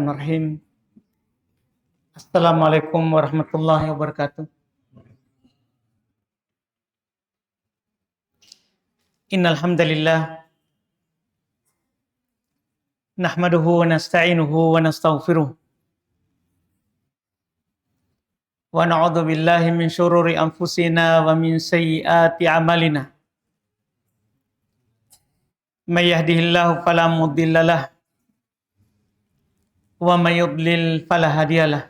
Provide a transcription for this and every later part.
Bismillahirrahmanirrahim. Assalamualaikum warahmatullahi wabarakatuh. Innal hamdalillah nahmaduhu wa nasta'inuhu wa nastaghfiruh. Wa na'udzu billahi min syururi anfusina wa min sayyiati a'malina. May yahdihillahu fala mudhillalah wa may yudlil fala hadiyalah.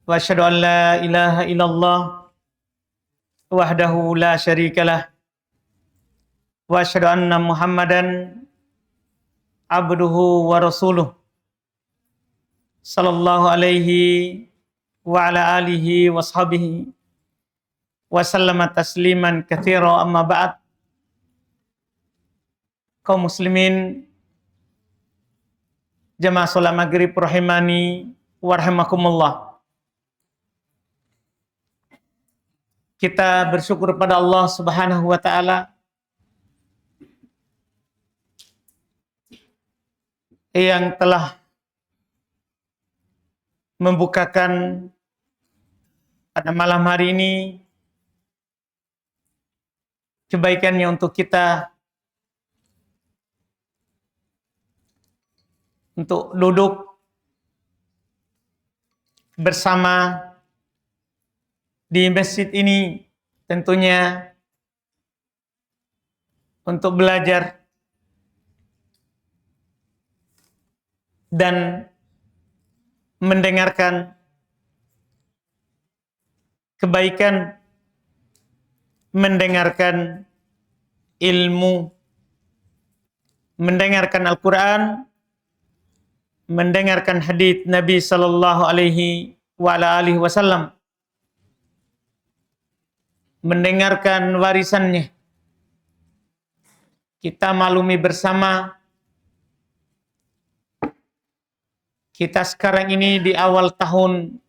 Wa asyhadu an la ilaha illallah wahdahu la syarikalah wa asyhadu anna Muhammadan abduhu wa rasuluh sallallahu alaihi wa ala alihi wa sahbihi wa sallama tasliman katsira, amma ba'd. Kaum muslimin jamaah salat maghrib rahimani wa rahimakumullah. Kita bersyukur pada Allah Subhanahu wa taala yang telah membukakan pada malam hari ini kebaikannya untuk kita untuk duduk bersama di masjid ini, tentunya untuk belajar dan mendengarkan kebaikan, mendengarkan ilmu, mendengarkan Al-Quran, mendengarkan hadits Nabi sallallahu alaihi wa ala alihi wasallam, mendengarkan warisannya. Kita maklumi bersama, kita sekarang ini di awal tahun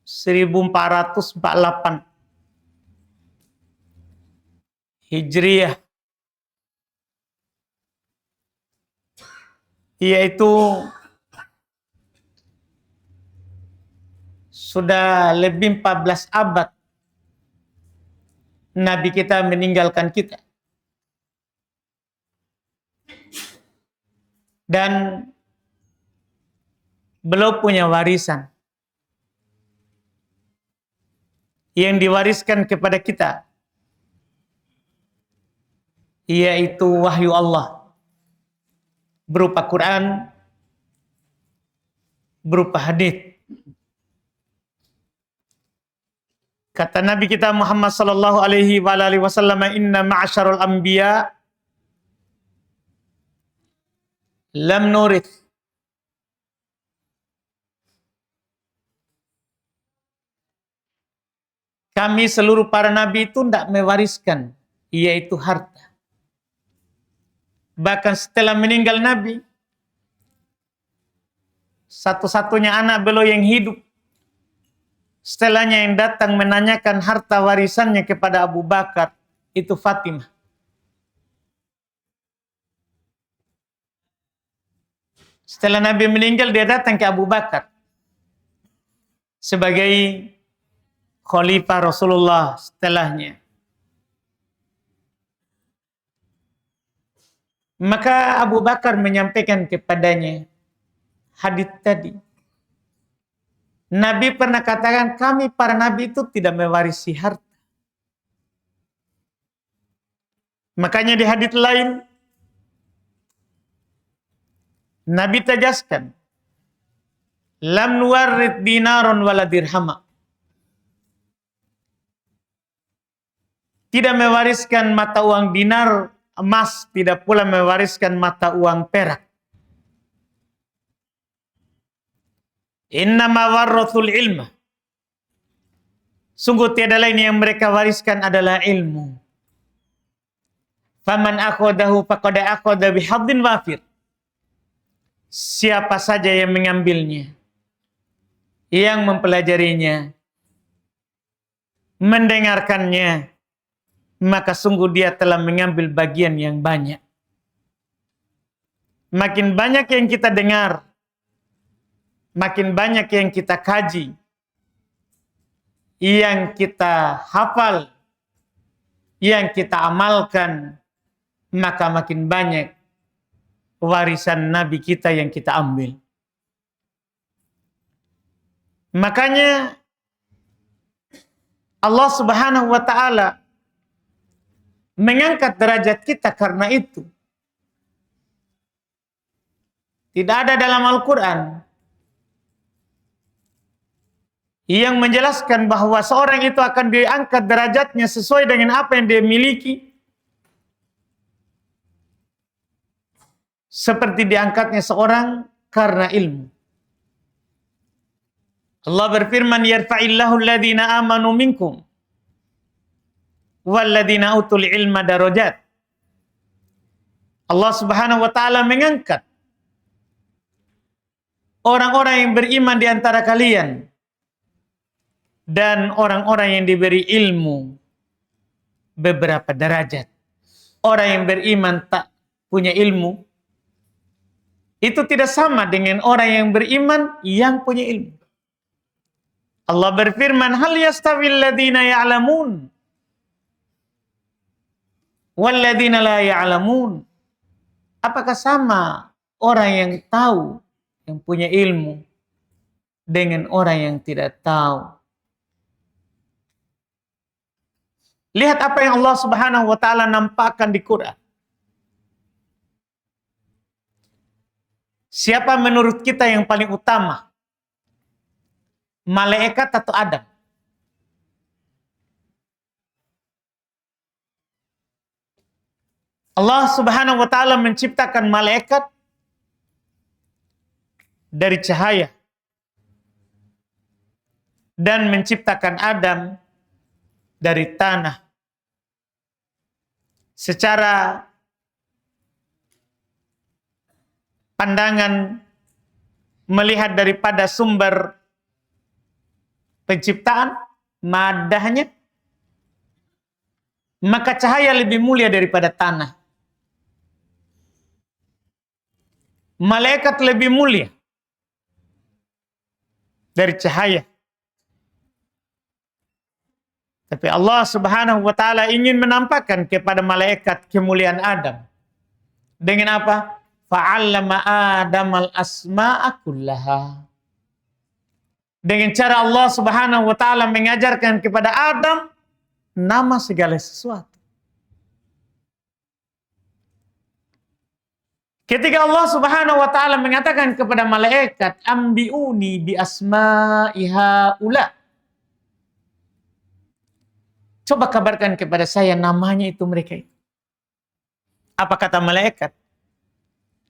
1448 Hijriyah, yaitu sudah lebih 14 abad Nabi kita meninggalkan kita. Dan belum punya warisan yang diwariskan kepada kita, yaitu wahyu Allah berupa Quran, berupa hadits. Kata Nabi kita Muhammad sallallahu alaihi wa alihi wasallam, inna ma'asyarul anbiya lam nurith kami seluruh para nabi itu tidak mewariskan, yaitu harta. Bahkan setelah meninggal Nabi, satu-satunya anak beliau yang hidup, setelahnya yang datang menanyakan harta warisannya kepada Abu Bakar, itu Fatimah. Setelah Nabi meninggal, dia datang ke Abu Bakar sebagai khalifah Rasulullah setelahnya. Maka Abu Bakar menyampaikan kepadanya hadits tadi. Nabi pernah katakan, kami para nabi itu tidak mewarisi harta. Makanya di hadits lain Nabi tegaskan, lam nuwarrid dinaron wala dirhama. Tidak mewariskan mata uang dinar, emas, tidak pula mewariskan mata uang perak. Innama warrathul ilma. Sungguh tiada lain yang mereka wariskan adalah ilmu. Faman akhadahu faqad akhadha bihadzin wafir. Siapa saja yang mengambilnya, yang mempelajarinya, mendengarkannya, maka sungguh dia telah mengambil bagian yang banyak. makin banyak yang kita dengar, makin banyak yang kita kaji, yang kita hafal, yang kita amalkan, maka makin banyak warisan Nabi kita yang kita ambil. Makanya Allah Subhanahu wa ta'ala mengangkat derajat kita karena itu. Tidak ada dalam Al-Quran yang menjelaskan bahwa seorang itu akan diangkat derajatnya sesuai dengan apa yang dia miliki, seperti diangkatnya seorang karena ilmu. Allah berfirman, yarfa'illahu alladhina amanu minkum walladhina utul ilma darajat. Allah Subhanahu wa ta'ala mengangkat orang-orang yang beriman di antara kalian dan orang-orang yang diberi ilmu beberapa derajat. Orang yang beriman tak punya ilmu itu tidak sama dengan orang yang beriman yang punya ilmu. Allah berfirman, hal yastawil ladzina ya'lamun wal ladzina la ya'lamun. Apakah sama orang yang tahu, yang punya ilmu dengan orang yang tidak tahu? Lihat apa yang Allah Subhanahu wa ta'ala nampakkan di Quran. Siapa menurut kita yang paling utama? Malaikat atau Adam? Allah Subhanahu wa ta'ala menciptakan malaikat dari cahaya dan menciptakan Adam dari tanah. Secara pandangan melihat daripada sumber penciptaan, madahnya, maka cahaya lebih mulia daripada tanah. Malaikat lebih mulia dari cahaya. Tapi Allah Subhanahu wa ta'ala ingin menampakkan kepada malaikat kemuliaan Adam. Dengan apa? Fa'allama Adamal asma'a kullaha. Dengan cara Allah Subhanahu wa ta'ala mengajarkan kepada Adam nama segala sesuatu. Ketika Allah Subhanahu wa ta'ala mengatakan kepada malaikat, ambiuni bi asma'i haula. Coba kabarkan kepada saya namanya itu mereka itu. Apa kata malaikat?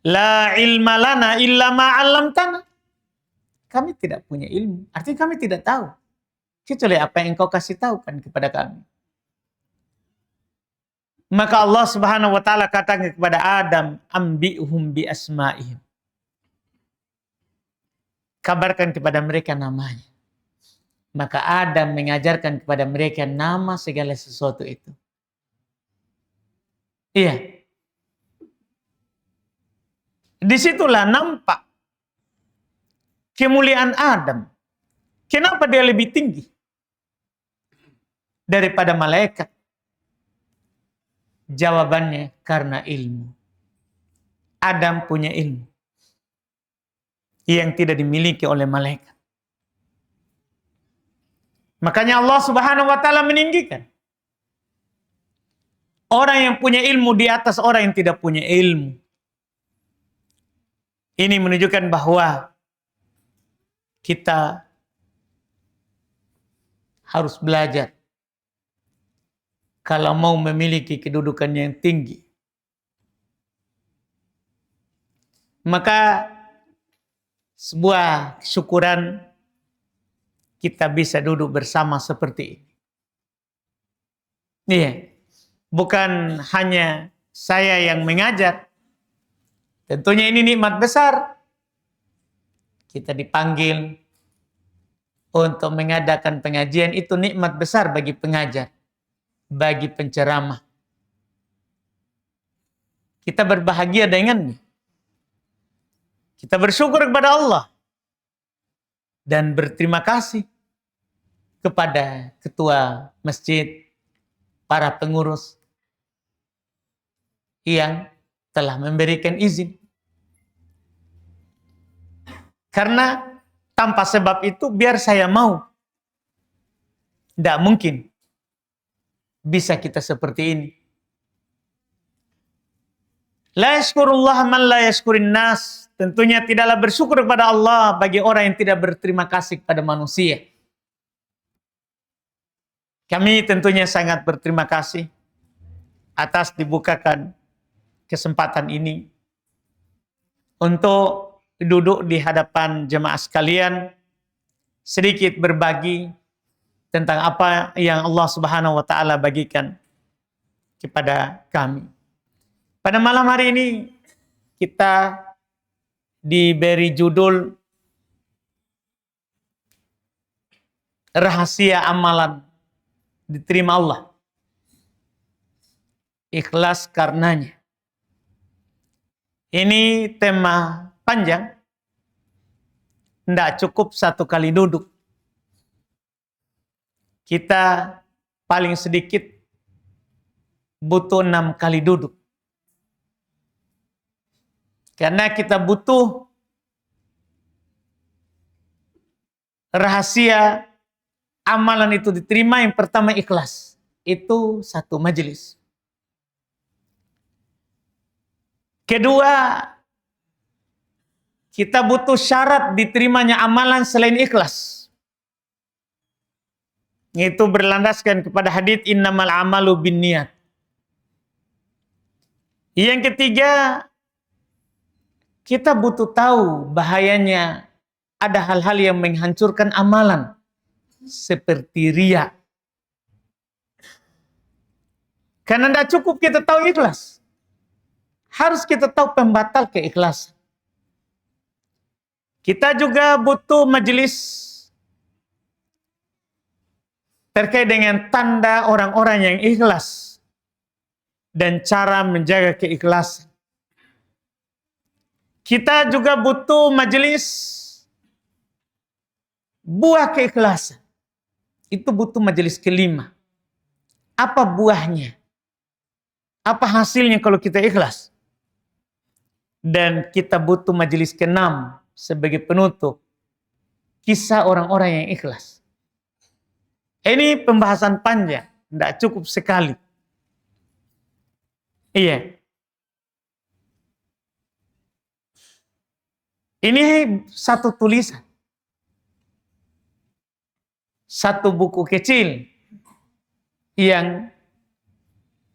La ilma lana illa ma 'allamtana. Kami tidak punya ilmu. Artinya kami tidak tahu. Kecuali apa yang engkau kasih tahu kan kepada kami. Maka Allah Subhanahu wa ta'ala katakan kepada Adam, ambi'hum bi asma'ihim. Kabarkan kepada mereka namanya. Maka Adam mengajarkan kepada mereka nama segala sesuatu itu. Iya. Disitulah nampak kemuliaan Adam. Kenapa dia lebih tinggi daripada malaikat? Jawabannya karena ilmu. Adam punya ilmu yang tidak dimiliki oleh malaikat. Makanya Allah Subhanahu wa ta'ala meninggikan orang yang punya ilmu di atas orang yang tidak punya ilmu. Ini menunjukkan bahwa kita harus belajar kalau mau memiliki kedudukan yang tinggi. Maka sebuah syukuran kita bisa duduk bersama seperti ini. Iya, bukan hanya saya yang mengajar. Tentunya ini nikmat besar. Kita dipanggil untuk mengadakan pengajian, itu nikmat besar bagi pengajar, bagi penceramah. Kita berbahagia dengannya. Kita bersyukur kepada Allah dan berterima kasih kepada ketua masjid, para pengurus yang telah memberikan izin. Karena tanpa sebab itu biar saya mau, tidak mungkin bisa kita seperti ini. La yashkurullah man la yashkurin nas. Tentunya tidaklah bersyukur kepada Allah bagi orang yang tidak berterima kasih kepada manusia. Kami tentunya sangat berterima kasih atas dibukakan kesempatan ini untuk duduk di hadapan jemaah sekalian, sedikit berbagi tentang apa yang Allah Subhanahu wa taala bagikan kepada kami. Pada malam hari ini kita diberi judul rahasia amalan diterima Allah. Ikhlas karenanya. Ini tema panjang. Tidak cukup satu kali duduk. Kita paling sedikit butuh 6 kali duduk. Karena kita butuh rahasia amalan itu diterima. Yang pertama ikhlas. Itu satu majelis. Kedua, kita butuh syarat diterimanya amalan selain ikhlas. Itu berlandaskan kepada hadits innamal amalu binniyat. Yang ketiga, kita butuh tahu bahayanya ada hal-hal yang menghancurkan amalan seperti riya. Karena tidak cukup kita tahu ikhlas. Harus kita tahu pembatal keikhlasan. Kita juga butuh majelis terkait dengan tanda orang-orang yang ikhlas dan cara menjaga keikhlasan. Kita juga butuh majelis buah keikhlasan. Itu butuh majelis kelima. Apa buahnya? Apa hasilnya kalau kita ikhlas? Dan kita butuh majelis keenam sebagai penutup. Kisah orang-orang yang ikhlas. Ini pembahasan panjang. Tidak cukup sekali. Iya. Ini satu tulisan. Satu buku kecil yang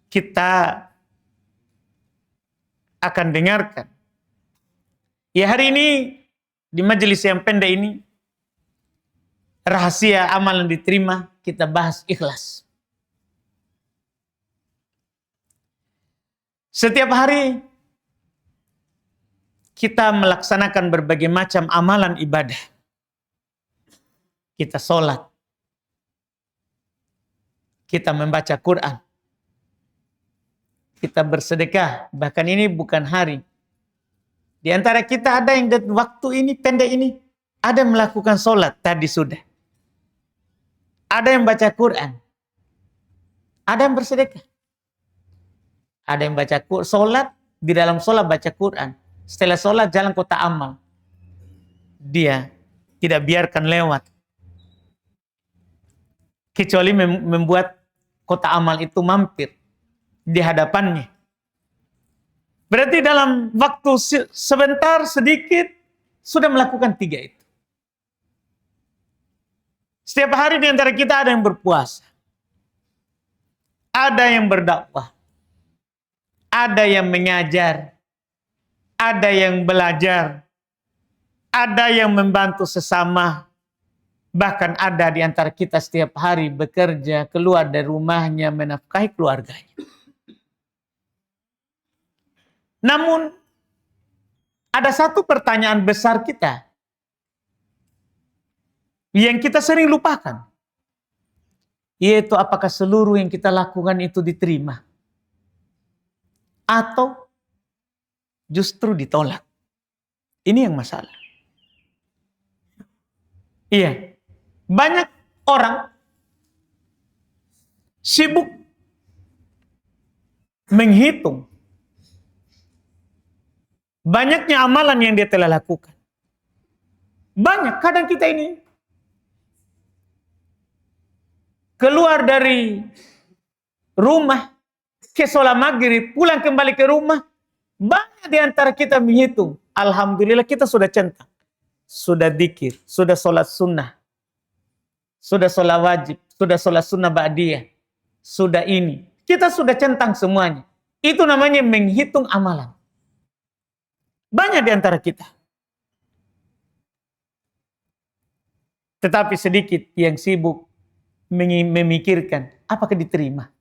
kita akan dengarkan. Ya, hari ini di majelis yang pendek ini rahasia amalan diterima, kita bahas ikhlas. Setiap hari kita melaksanakan berbagai macam amalan ibadah. Kita sholat. Kita membaca Quran. Kita bersedekah. Bahkan ini bukan hari. Di antara kita ada yang waktu ini pendek ini. Ada yang melakukan sholat. Tadi sudah. Ada yang baca Quran. Ada yang bersedekah. Ada yang baca sholat. Di dalam sholat baca Quran. Setelah sholat jalan kota amal. Dia tidak biarkan lewat. Kecuali membuat kota amal itu mampir di hadapannya. Berarti dalam waktu sebentar sedikit sudah melakukan 3 itu. Setiap hari di antara kita ada yang berpuasa. Ada yang berdakwah. Ada yang mengajar. Ada yang belajar, ada yang membantu sesama, bahkan ada di antara kita setiap hari bekerja, keluar dari rumahnya, menafkahi keluarganya. Namun, ada satu pertanyaan besar kita, yang kita sering lupakan, yaitu apakah seluruh yang kita lakukan itu diterima? Atau justru ditolak. Ini yang masalah. Iya. Banyak orang sibuk menghitung banyaknya amalan yang dia telah lakukan. Banyak. Kadang kita ini keluar dari rumah, ke sholat maghrib, pulang kembali ke rumah, banyak di antara kita menghitung. Alhamdulillah kita sudah centang. Sudah dzikir, sudah sholat sunnah, sudah sholat wajib, sudah sholat sunnah ba'diyah, sudah ini. Kita sudah centang semuanya. Itu namanya menghitung amalan. Banyak di antara kita. Tetapi sedikit yang sibuk memikirkan apakah diterima.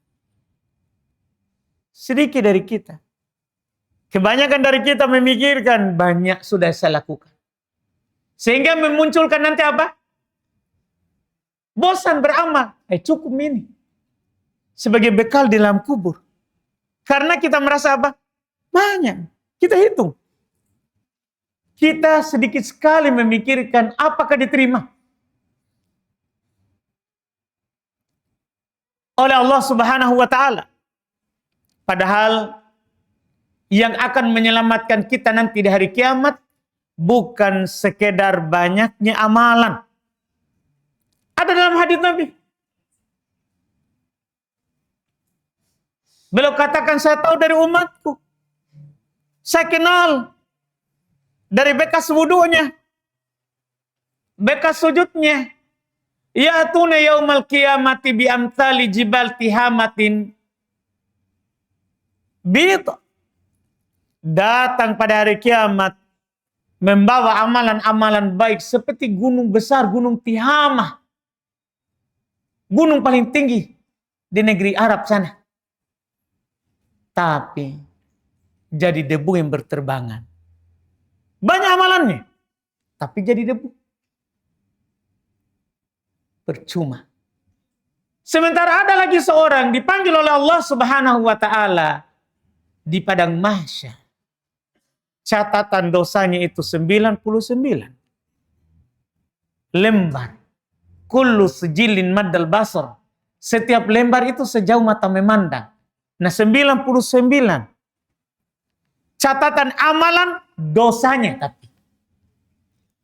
Sedikit dari kita. Kebanyakan dari kita memikirkan banyak sudah saya lakukan. Sehingga memunculkan nanti apa? Bosan beramal. Cukup ini. Sebagai bekal di dalam kubur. Karena kita merasa apa? Banyak. Kita hitung. Kita sedikit sekali memikirkan apakah diterima oleh Allah Subhanahu wa taala. Padahal yang akan menyelamatkan kita nanti di hari kiamat bukan sekedar banyaknya amalan. Ada dalam hadis Nabi. Beliau katakan, saya tahu dari umatku. Saya kenal dari bekas wudunya, bekas sujudnya. Ya'tuna yaumal qiyamati bi amthali jibal tihamatin bid. Datang pada hari kiamat membawa amalan-amalan baik seperti gunung besar, gunung Tihamah. Gunung paling tinggi di negeri Arab sana. Tapi jadi debu yang berterbangan. Banyak amalannya, tapi jadi debu. Percuma. Sementara ada lagi seorang dipanggil oleh Allah Subhanahu wa taala di padang mahsyar. Catatan dosanya itu 99 lembar. Kullu sijilin maddal basar. Setiap lembar itu sejauh mata memandang. Nah 99 catatan amalan dosanya, tapi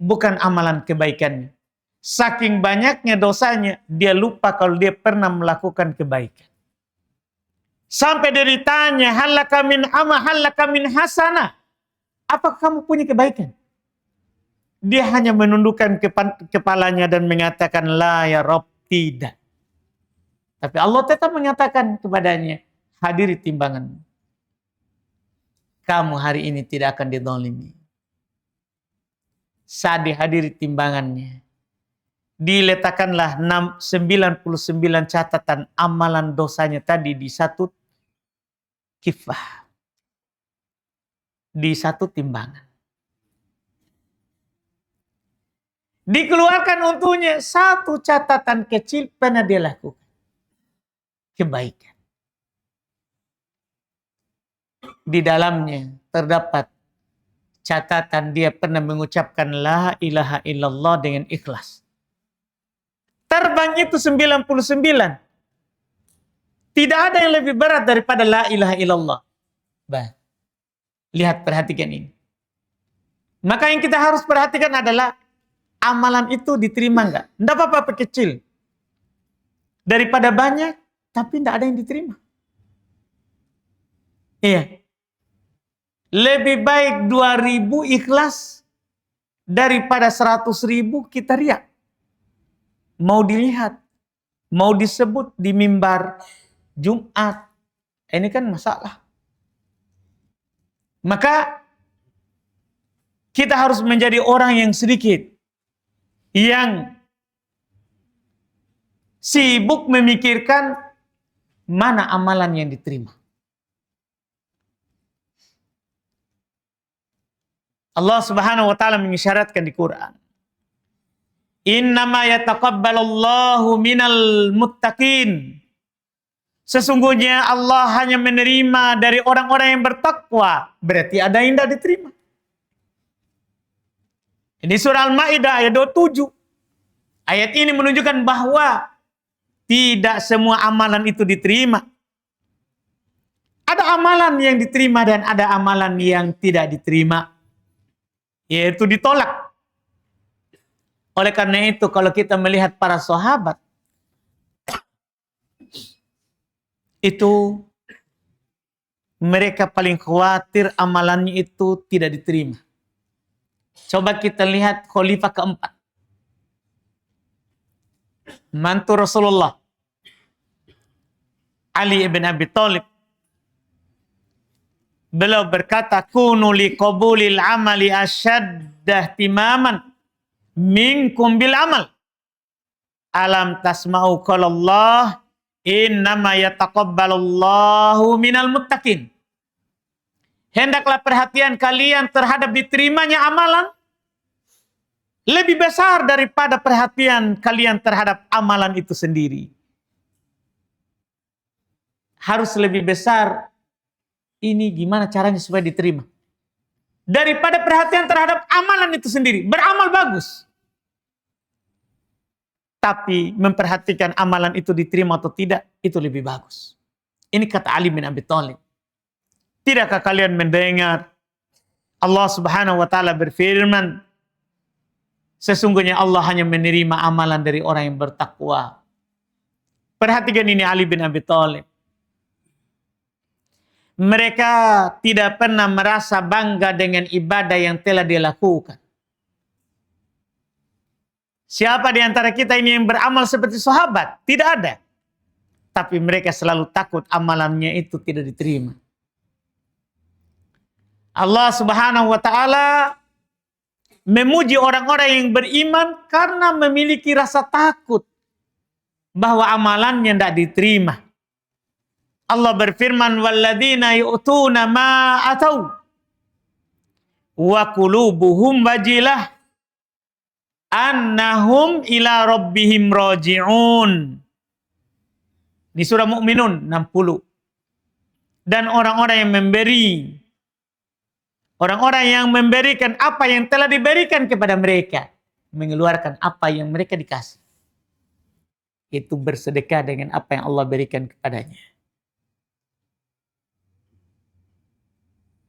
bukan amalan kebaikannya. Saking banyaknya dosanya, dia lupa kalau dia pernah melakukan kebaikan. Sampai dia ditanya, halaka min ama, halaka min hasana. Apakah kamu punya kebaikan? Dia hanya menundukkan kepalanya dan mengatakan, la ya Rabb, tidak. Tapi Allah tetap mengatakan kepadanya, hadiri timbanganmu. Kamu hari ini tidak akan dizalimi. Saat dihadiri timbangannya, diletakkanlah 99 catatan amalan dosanya tadi di satu kifah. Di satu timbangan. Dikeluarkan untuknya satu catatan kecil pernah dia lakukan. Kebaikan. Di dalamnya terdapat catatan dia pernah mengucapkan la ilaha illallah dengan ikhlas. Terbang itu 99. Tidak ada yang lebih berat daripada la ilaha illallah. Lihat, perhatikan ini. Maka yang kita harus perhatikan adalah amalan itu diterima enggak? Enggak apa-apa kecil. Daripada banyak, tapi enggak ada yang diterima. Iya. Lebih baik 2.000 ikhlas daripada 100.000 kita riak. Mau dilihat, mau disebut di mimbar Jumat. Ini kan masalah. Maka kita harus menjadi orang yang sedikit, yang sibuk memikirkan mana amalan yang diterima. Allah Subhanahu wa taala mengisyaratkan di Quran. Innama yataqabbalullahu minal muttaqin. Sesungguhnya Allah hanya menerima dari orang-orang yang bertakwa. Berarti ada yang tidak diterima. Ini surah Al-Maidah ayat 27. Ayat ini menunjukkan bahwa tidak semua amalan itu diterima. Ada amalan yang diterima dan ada amalan yang tidak diterima, yaitu ditolak. Oleh karena itu, kalau kita melihat para sahabat, itu mereka paling khawatir amalannya itu tidak diterima. Coba kita lihat khalifah keempat, mantu Rasulullah, Ali ibn Abi Thalib. Beliau berkata, kunu liqabulil amali asyaddah timaman minkum bil amal. Alam tasma'u qala Allah innama yataqabbalullahu minal muttaqin. Hendaklah perhatian kalian terhadap diterimanya amalan lebih besar daripada perhatian kalian terhadap amalan itu sendiri. Harus lebih besar. Ini gimana caranya supaya diterima? Daripada perhatian terhadap amalan itu sendiri. Beramal bagus. Tapi memperhatikan amalan itu diterima atau tidak, itu lebih bagus. Ini kata Ali bin Abi Thalib. Tidakkah kalian mendengar Allah Subhanahu wa taala berfirman, sesungguhnya Allah hanya menerima amalan dari orang yang bertakwa. Perhatikan ini Ali bin Abi Thalib. Mereka tidak pernah merasa bangga dengan ibadah yang telah dilakukan. Siapa di antara kita ini yang beramal seperti sahabat? Tidak ada. Tapi mereka selalu takut amalannya itu tidak diterima. Allah Subhanahu wa taala memuji orang-orang yang beriman karena memiliki rasa takut bahwa amalannya tidak diterima. Allah berfirman, walladzina yu'tuna ma atau wa qulubuhum wajilah annahum ila rabbihim raji'un. Di surah Mu'minun 60. Dan orang-orang yang memberikan apa yang telah diberikan kepada mereka, mengeluarkan apa yang mereka dikasih, itu bersedekah dengan apa yang Allah berikan kepadanya.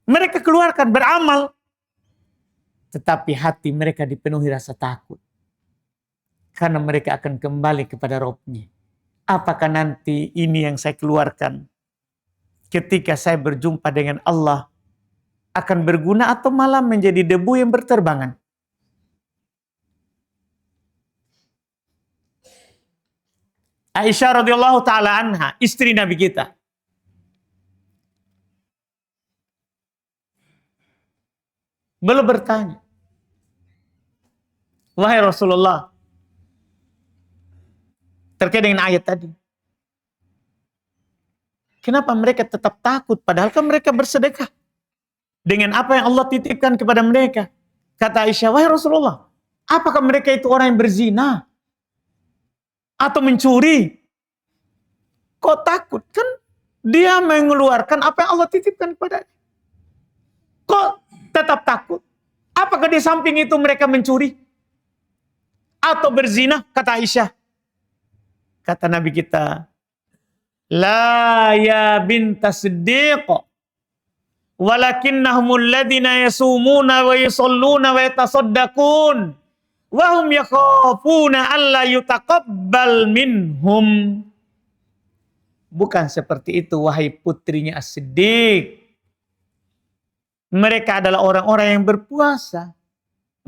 Mereka keluarkan beramal, tetapi hati mereka dipenuhi rasa takut. Karena mereka akan kembali kepada Rabb-Nya. Apakah nanti ini yang saya keluarkan ketika saya berjumpa dengan Allah akan berguna atau malah menjadi debu yang berterbangan? Aisyah radhiyallahu taala anha, istri Nabi kita, beliau bertanya, wahai Rasulullah, terkait dengan ayat tadi, kenapa mereka tetap takut padahal kan mereka bersedekah dengan apa yang Allah titipkan kepada mereka? Kata Aisyah, wahai Rasulullah, apakah mereka itu orang yang berzina atau mencuri? Kok takut? Kan dia mengeluarkan apa yang Allah titipkan kepadanya. Kok tetap takut? Apakah di samping itu mereka mencuri atau berzina? Kata Aisyah. Kata Nabi kita, la ya binta Siddiq, walakinnahumul ladina yasumuna wa yusalluna wa yatasaddaqun wa hum yakhafuna alla yutaqabbal minhum. Bukan seperti itu, wahai putrinya As-Siddiq. Mereka adalah orang-orang yang berpuasa.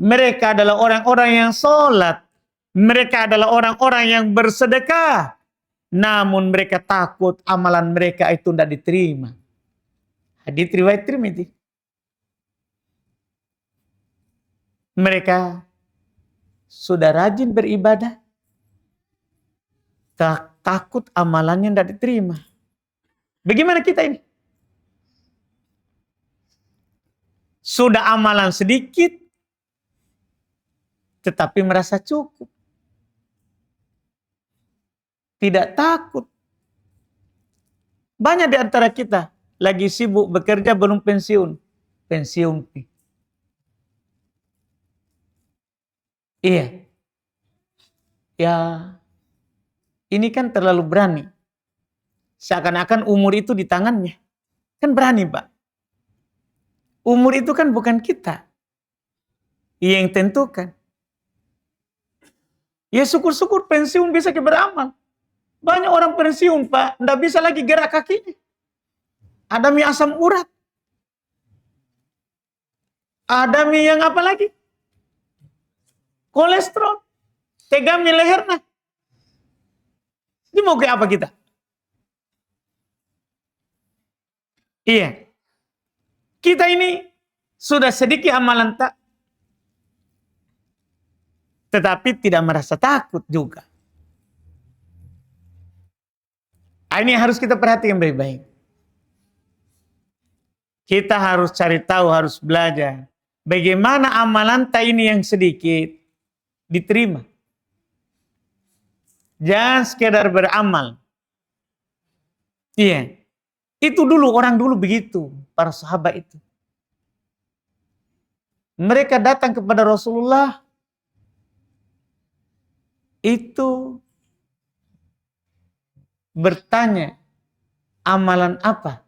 Mereka adalah orang-orang yang sholat. Mereka adalah orang-orang yang bersedekah. Namun mereka takut amalan mereka itu tidak diterima. Hadits riwayat Tirmidzi. Mereka sudah rajin beribadah, takut amalannya tidak diterima. Bagaimana kita ini? Sudah amalan sedikit, tetapi merasa cukup. Tidak takut. Banyak di antara kita lagi sibuk bekerja belum pensiun. Pensiun. Iya. Ya, ini kan terlalu berani. Seakan-akan umur itu di tangannya. Kan berani, Pak. Umur itu kan bukan kita yang tentukan. Ya syukur-syukur pensiun bisa beramal. Banyak orang pensiun, Pak, nggak bisa lagi gerak kakinya. Ada mie asam urat. Ada mie yang apa lagi? Kolesterol. Tegami lehernya. Ini mau kayak apa kita? Iya. Kita ini sudah sedikit amalan tak, tetapi tidak merasa takut juga. Ini harus kita perhatikan baik-baik. Kita harus cari tahu, harus belajar. Bagaimana amalan tak ini yang sedikit diterima. Jangan sekedar beramal. Iya. Itu dulu, orang dulu begitu. Para sahabat itu. Mereka datang kepada Rasulullah. Itu bertanya, amalan apa?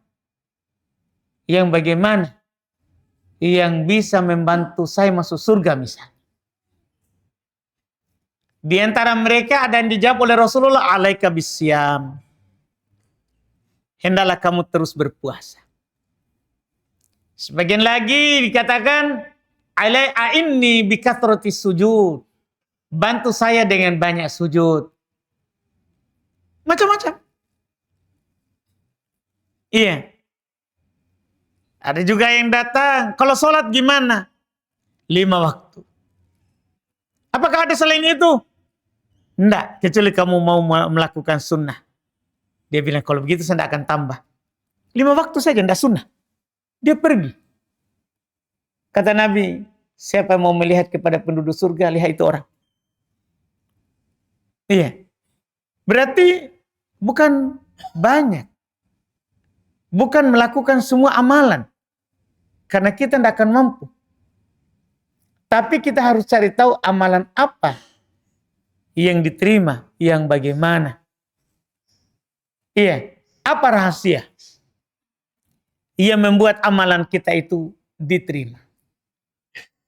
Yang bagaimana? Yang bisa membantu saya masuk surga misalnya. Di antara mereka ada yang dijawab oleh Rasulullah, alaika bisyam. Hendaklah kamu terus berpuasa. Sebagian lagi dikatakan, a'inni bikathrati sujud. Bantu saya dengan banyak sujud. Macam-macam. Iya. Ada juga yang datang, kalau sholat gimana? 5 waktu. Apakah ada selain itu? Enggak, kecuali kamu mau melakukan sunnah. Dia bilang, kalau begitu saya tidak akan tambah. 5 waktu saja, enggak sunnah. Dia pergi. Kata Nabi, siapa yang mau melihat kepada penduduk surga, lihat itu orang. Iya. Berarti bukan banyak. Bukan melakukan semua amalan. Karena kita tidak akan mampu. Tapi kita harus cari tahu amalan apa yang diterima, yang bagaimana. Iya, apa rahasia yang membuat amalan kita itu diterima?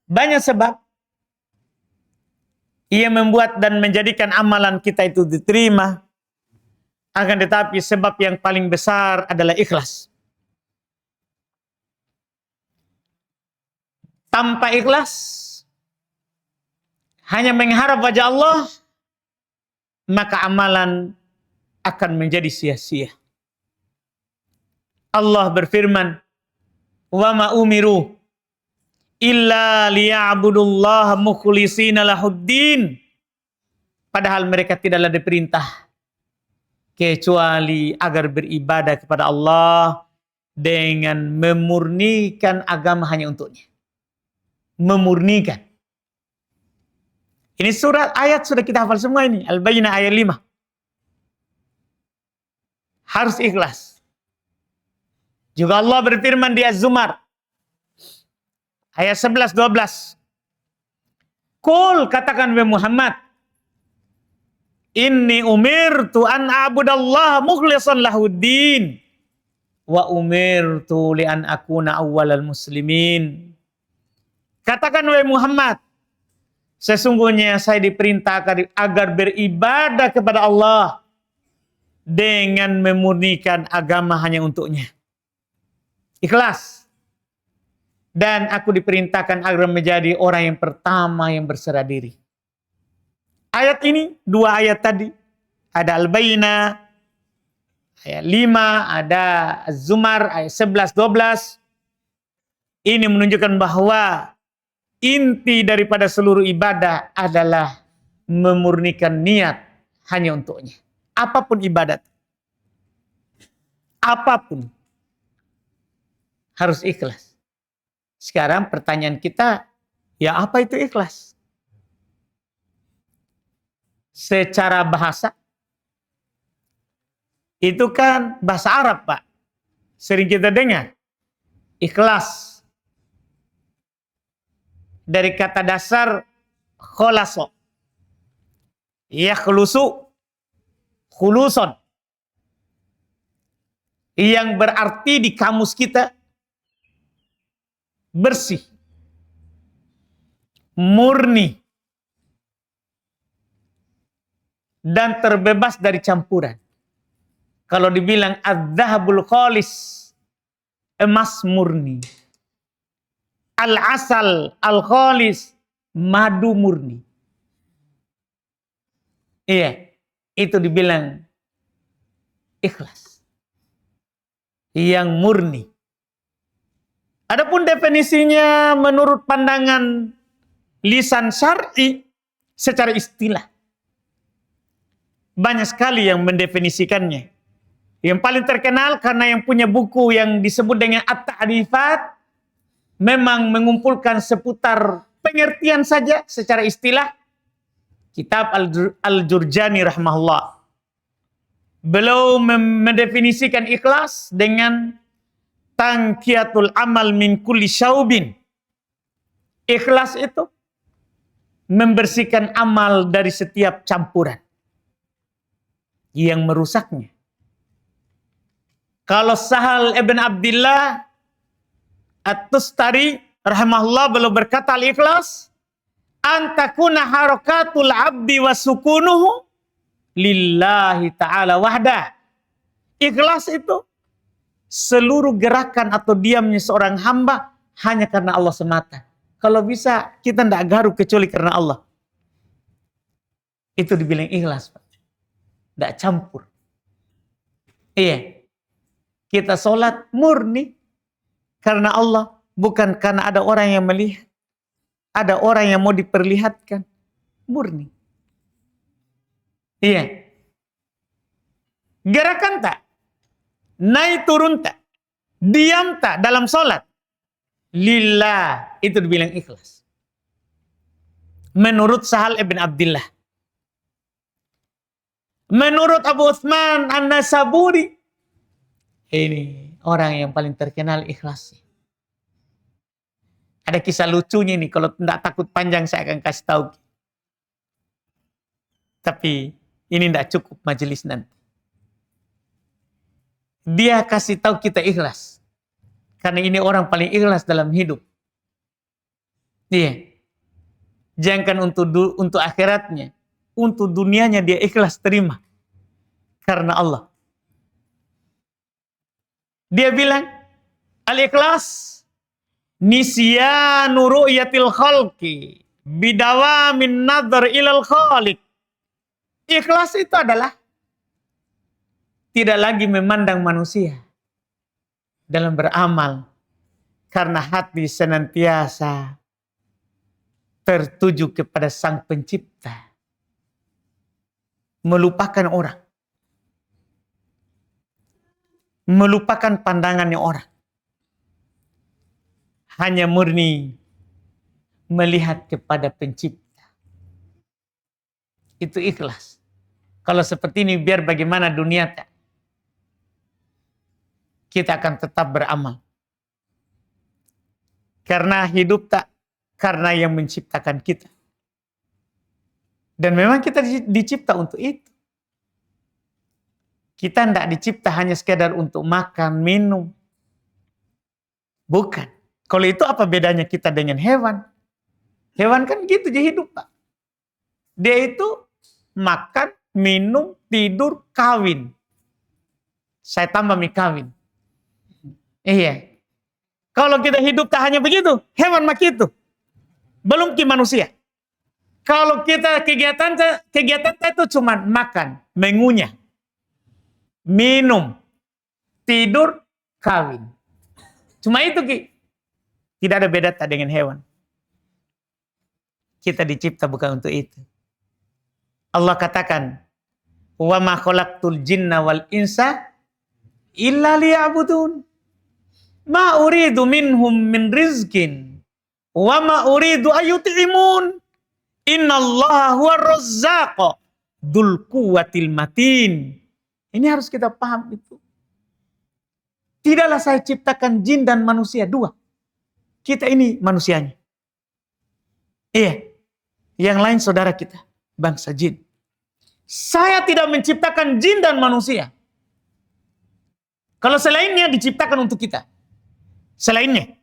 Banyak sebab yang membuat dan menjadikan amalan kita itu diterima. Akan tetapi sebab yang paling besar adalah ikhlas. Tanpa ikhlas, hanya mengharap wajah Allah, maka amalan akan menjadi sia-sia. Allah berfirman, "Wa ma umiru illa liya'budullaha mukhlishina lahuddin." Padahal mereka tidaklah diperintah kecuali agar beribadah kepada Allah dengan memurnikan agama hanya untuknya. Memurnikan. Ini surat ayat sudah kita hafal semua ini. Al-Bayyinah ayat 5. Harus ikhlas. Juga Allah berfirman di Az-Zumar. Ayat 11-12. Qul, katakan wahai Muhammad. Inni umirtu an a'budallaha mukhlishan lahuddin. Wa umirtu li an akuna awwalal muslimin. Katakan wahai Muhammad. Sesungguhnya saya diperintahkan agar beribadah kepada Allah dengan memurnikan agama hanya untuknya. Ikhlas. Dan aku diperintahkan agar menjadi orang yang pertama yang berserah diri. Ayat ini, 2 ayat tadi. Ada Al-Bayyinah, ayat 5, ada Az-Zumar, ayat 11-12. Ini menunjukkan bahwa inti daripada seluruh ibadah adalah memurnikan niat hanya untuknya. Apapun ibadat. Apapun. Harus ikhlas. Sekarang pertanyaan kita, ya apa itu ikhlas? Secara bahasa, itu kan bahasa Arab, Pak. Sering kita dengar. Ikhlas. Dari kata dasar kholaso. Yakhlusu khuluson. Yang berarti di kamus kita bersih, murni, dan terbebas dari campuran. Kalau dibilang adz-dzahabul khalis, emas murni. Al-asal al-khalis, madu murni. Iya, itu dibilang ikhlas. Yang murni. Adapun definisinya menurut pandangan lisan syar'i secara istilah. Banyak sekali yang mendefinisikannya. Yang paling terkenal karena yang punya buku yang disebut dengan At-Ta'rifat memang mengumpulkan seputar pengertian saja secara istilah. Kitab Al-Jurjani rahimahullah. Beliau mendefinisikan ikhlas dengan tangkiyatul amal min kulli syaubin. Ikhlas itu membersihkan amal dari setiap campuran yang merusaknya. Kalau Sahal ibn Abdillah At-Tustari rahimahullah beliau berkata al-ikhlas antakuna harakatul abdi wa sukunuhu lillahi ta'ala wahda. Ikhlas itu seluruh gerakan atau diamnya seorang hamba hanya karena Allah semata. Kalau bisa kita tidak garuk kecuali karena Allah. Itu dibilang ikhlas, Pak. Tidak campur. Iya. Kita sholat murni karena Allah, bukan karena ada orang yang melihat, ada orang yang mau diperlihatkan. Murni. Iya. Gerakan tak, naik turun tak, diam tak dalam sholat, lillah, itu dibilang ikhlas. Menurut Sahal ibn Abdillah. Menurut Abu Utsman An-Nasaburi, ini orang yang paling terkenal ikhlasnya. Ada kisah lucunya nih, kalau tidak takut panjang saya akan kasih tahu. Tapi ini tidak cukup majelis nanti. Dia kasih tahu kita ikhlas. Karena ini orang paling ikhlas dalam hidup. Iya. Jangan untuk akhiratnya. Untuk dunianya dia ikhlas terima. Karena Allah. Dia bilang, al-ikhlas nisyanu ru'yatil khalqi bidawamin nadhar ilal khaliq. Ikhlas itu adalah tidak lagi memandang manusia dalam beramal karena hati senantiasa tertuju kepada Sang Pencipta. Melupakan orang. Melupakan pandangannya orang. Hanya murni melihat kepada Pencipta. Itu ikhlas. Kalau seperti ini biar bagaimana dunia tak, kita akan tetap beramal. Karena hidup tak karena yang menciptakan kita. Dan memang kita dicipta untuk itu. Kita tidak dicipta hanya sekedar untuk makan, minum. Bukan. Kalau itu apa bedanya kita dengan hewan? Hewan kan gitu dia hidup, Pak. Dia itu makan, minum, tidur, kawin. Saya tambah mie kawin. Iya. Kalau kita hidup tak hanya begitu, hewan mak itu. Belum ke manusia. Kalau kita kegiatan itu cuma makan, mengunyah, minum, tidur, kawin. Cuma itu Ki. Tidak ada beda tak dengan hewan. Kita dicipta bukan untuk itu. Allah katakan, "Wa ma khalaqtul jinna wal insa illa liya'budun. Ma uridu minhum min rizqin wa ma uridu ayyut'imun. Innallaha huwar razzaq dzul quwwatil matin." Ini harus kita paham itu. Tidaklah saya ciptakan jin dan manusia dua. Kita ini manusianya. Iya. Yang lain saudara kita, bangsa jin. Saya tidak menciptakan jin dan manusia. Kalau selainnya diciptakan untuk kita. Selainnya.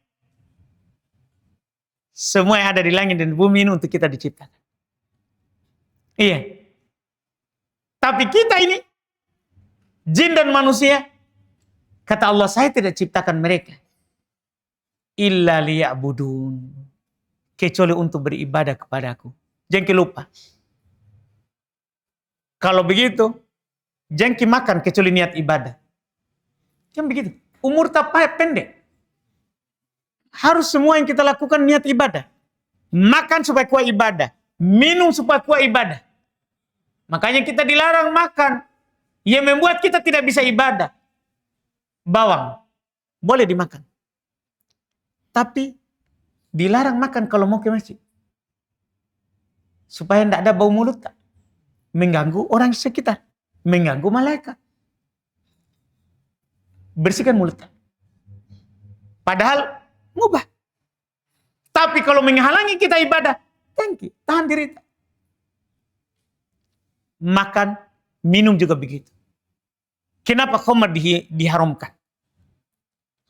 Semua yang ada di langit dan bumi ini untuk kita diciptakan. Iya. Tapi kita ini, jin dan manusia, kata Allah, saya tidak ciptakan mereka. Illa liya'budun. Kecuali untuk beribadah kepadaku. Jangan lupa. Kalau begitu, jangan makan kecuali niat ibadah. Kan begitu. Umur tak pendek. Harus semua yang kita lakukan niat ibadah. Makan supaya kuat ibadah. Minum supaya kuat ibadah. Makanya kita dilarang makan yang membuat kita tidak bisa ibadah. Bawang. Boleh dimakan. Tapi dilarang makan kalau mau ke masjid. Supaya tidak ada bau mulut. Mengganggu orang sekitar. Mengganggu malaikat. Bersihkan mulut. Padahal mubah. Tapi kalau menghalangi kita ibadah, tahan diri. Makan, minum juga begitu. Kenapa khamar diharamkan?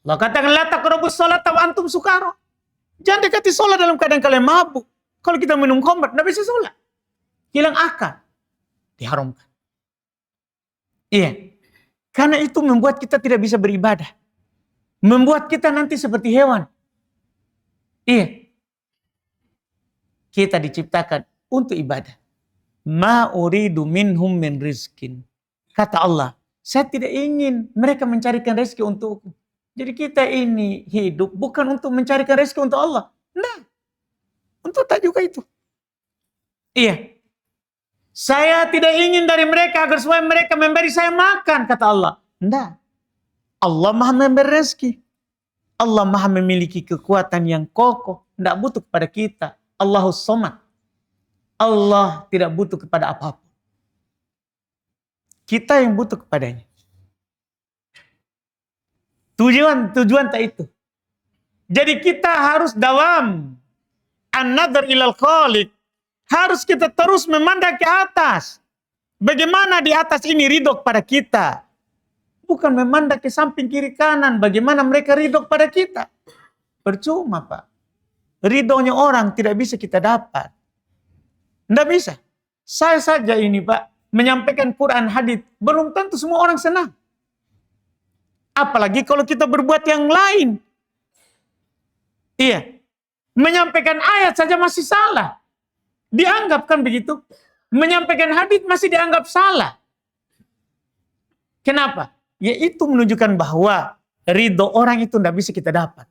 Allah katakan, la taqrabus sholata wa antum sukara. Jangan dekati sholat dalam keadaan kalian mabuk. Kalau kita minum khamar, tidak bisa sholat. Hilang akal. Diharamkan. Iya. Karena itu membuat kita tidak bisa beribadah. Membuat kita nanti seperti hewan. Iya. Kita diciptakan untuk ibadah. Ma uridu minhum min rizkin. Kata Allah, saya tidak ingin mereka mencarikan rezeki untukku. Jadi kita ini hidup bukan untuk mencarikan rezeki untuk Allah. Nah, untuk tak juga itu. Iya. Saya tidak ingin dari mereka agar supaya mereka memberi saya makan, kata Allah. Tidak. Allah maha memberi rezeki. Allah maha memiliki kekuatan yang kokoh. Tidak butuh kepada kita. Allahus Somad. Allah tidak butuh kepada apapun. Kita yang butuh kepadanya. Tujuan tak itu. Jadi kita harus dawam. An-nadhar ilal khaliq. Harus kita terus memandang ke atas. Bagaimana di atas ini ridho kepada kita. Bukan memandang ke samping kiri kanan. Bagaimana mereka ridho kepada kita. Percuma, Pak. Ridhonya orang tidak bisa kita dapat. Tidak bisa. Saya saja ini, Pak, menyampaikan Quran hadits. Belum tentu semua orang senang. Apalagi kalau kita berbuat yang lain. Iya. Menyampaikan ayat saja masih salah. Dianggap kan begitu. Menyampaikan hadits masih dianggap salah. Kenapa? Yaitu menunjukkan bahwa ridho orang itu tidak bisa kita dapat.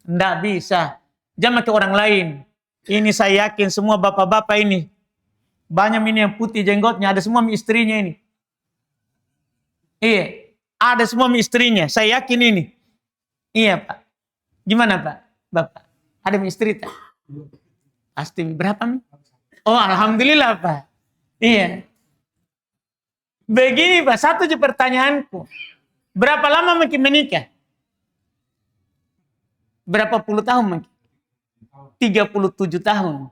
Tidak bisa. Jangan ke orang lain. Ini saya yakin semua bapak-bapak ini. Banyak ini yang putih jenggotnya. Ada semua istrinya ini. Iya. Ada semua istrinya. Saya yakin ini. Iya, Pak. Gimana, Pak? Bapak. Ada istri tak? Pasti berapa nih? Oh, alhamdulillah, Pak. Iya. Begini, Pak. Satu aja pertanyaanku. Berapa lama mungkin menikah? Berapa puluh tahun mungkin? 37 tahun.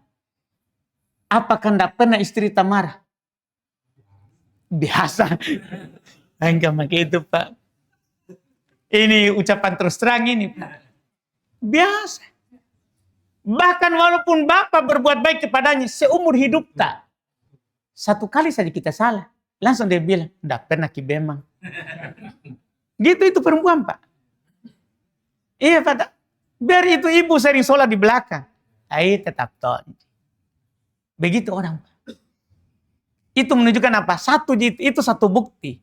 Apakah tidak pernah istri tak marah? Biasa. Enggak pakai itu, Pak. Ini ucapan terus terang ini, Pak. Biasa. Bahkan walaupun bapak berbuat baik kepadanya seumur hidup tak. Satu kali saja kita salah. Langsung dia bilang, tidak pernah kibemang. Gitu itu perempuan, Pak. Iya, Pak. Biar itu ibu sering sholat di belakang. Ayo tetap toh. Begitu orang. Itu menunjukkan apa? Itu satu bukti.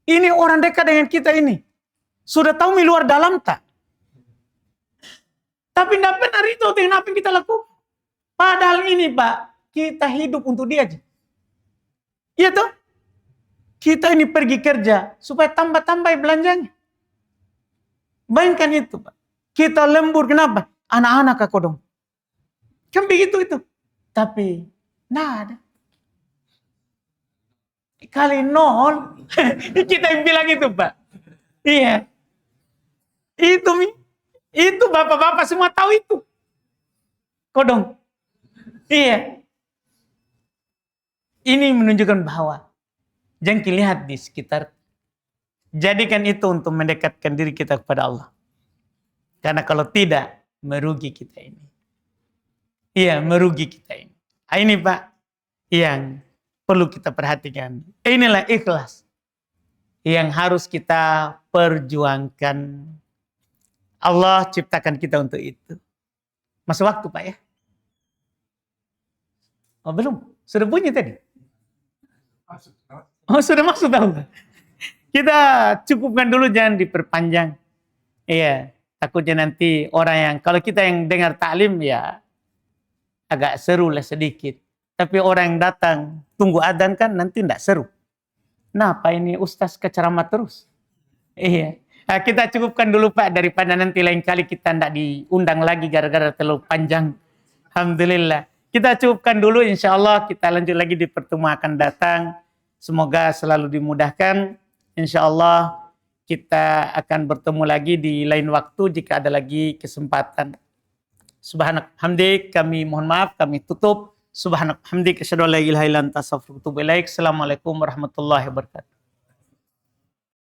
Ini orang dekat dengan kita ini. Sudah tahu mi luar dalam tak? Tapi tidak pernah itu dengan apa yang kita lakukan. Padahal ini, Pak, kita hidup untuk dia. Iya toh? Kita ini pergi kerja supaya tambah-tambah belanjanya. Bayangkan itu, Pak. Kita lembur, kenapa? Anak-anak aku dong. Kan begitu itu. Tapi, nah ada. Kali nol, kita yang bilang itu, Pak. Iya. Itu bapak-bapak semua tahu itu. Kodong. Iya. Ini menunjukkan bahwa jengki lihat di sekitar. Jadikan itu untuk mendekatkan diri kita kepada Allah. Karena kalau tidak, merugi kita ini. Iya, merugi kita ini. Ini Pak, yang perlu kita perhatikan. Inilah ikhlas yang harus kita perjuangkan. Allah ciptakan kita untuk itu. Masuk waktu Pak ya? Oh belum? Sudah bunyi tadi? Oh sudah masuk tahu. Kita cukupkan dulu, jangan diperpanjang. Iya, takutnya nanti orang yang, kalau kita yang dengar taklim ya agak seru lah sedikit. Tapi orang yang datang tunggu adzan kan nanti tidak seru. Kenapa ini Ustaz keceramah terus? Iya. Nah, kita cukupkan dulu Pak, daripada nanti lain kali kita tidak diundang lagi gara-gara terlalu panjang. Alhamdulillah. Kita cukupkan dulu, insya Allah kita lanjut lagi di pertemuan akan datang. Semoga selalu dimudahkan. Insya Allah kita akan bertemu lagi di lain waktu jika ada lagi kesempatan. Subhanak hamdik, kami mohon maaf, kami tutup. Subhanak hamdik, asyhadu an la ilaha illa anta astaghfiruka wa atubu ilaik. Assalamualaikum warahmatullahi wabarakatuh.